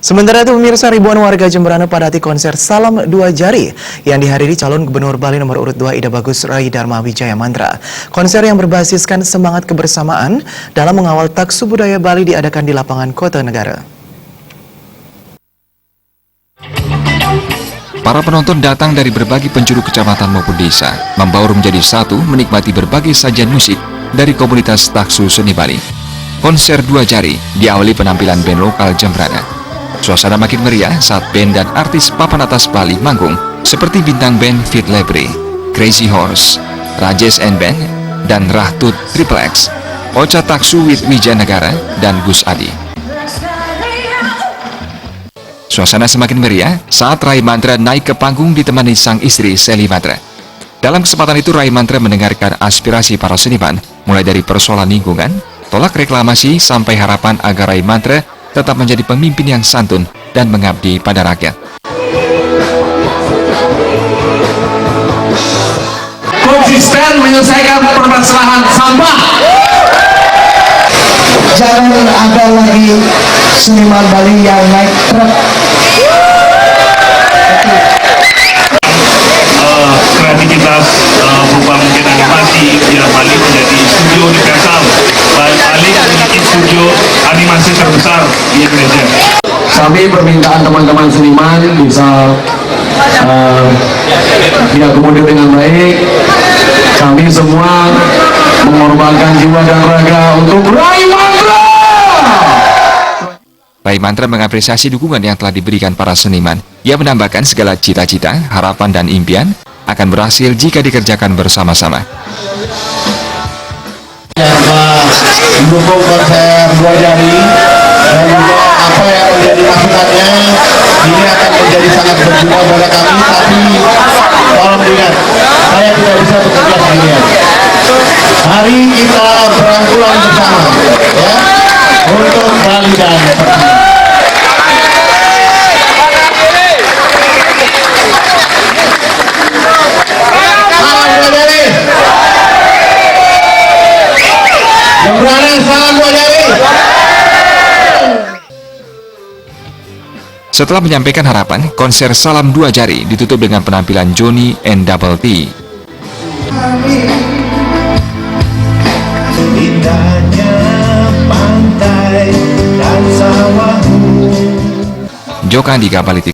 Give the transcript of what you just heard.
Sementara itu pemirsa, ribuan warga Jemberana padati konser Salam Dua Jari yang dihadiri calon gubernur Bali nomor urut 2 Ida Bagus Rai Dharma Wijaya Mantra. Konser yang berbasiskan semangat kebersamaan dalam mengawal Taksu Budaya Bali diadakan di lapangan Kota Negara. Para penonton datang dari berbagai penjuru kecamatan maupun desa, membaur menjadi satu menikmati berbagai sajian musik dari komunitas Taksu Seni Bali. Konser Dua Jari diawali penampilan band lokal Jemberana. Suasana makin meriah saat band dan artis papan atas Bali manggung seperti bintang band Fit Lebre, Crazy Horse, Rajesh and Band, dan Rahtut Triple X, Ocha Taksu with Wijanagara, dan Gus Adi. Suasana semakin meriah saat Rai Mantra naik ke panggung ditemani sang istri Sally Mantra. Dalam kesempatan itu Rai Mantra mendengarkan aspirasi para seniman, mulai dari persoalan lingkungan, tolak reklamasi, sampai harapan agar Rai Mantra tetap menjadi pemimpin yang santun dan mengabdi pada rakyat. Konsisten menyelesaikan permasalahan sampah. Jangan ada lagi seniman Bali yang naik truk. Kreativitas berupa mungkin animasi biar Bali menjadi studio universal. Bali memiliki studio animasi terbesar di Indonesia. Kami permintaan teman-teman seniman bisa diakomodir dengan baik. Kami semua mengorbankan jiwa dan raga untuk Rai Mantra. Rai Mantra mengapresiasi dukungan yang telah diberikan para seniman. Ia menambahkan segala cita-cita, harapan, dan impian akan berhasil jika dikerjakan bersama-sama. Mendukung konser Dua Jari dan juga apa yang menjadi masukannya ini akan menjadi sangat berguna pada kami, tapi tolong ingat, saya tidak bisa bekerja sendirian. Mari kita berangkulan bersama ya untuk Bali dan Persib. Setelah menyampaikan harapan, konser Salam Dua Jari ditutup dengan penampilan Johnny and Double T. Joka Andika, Bali TV.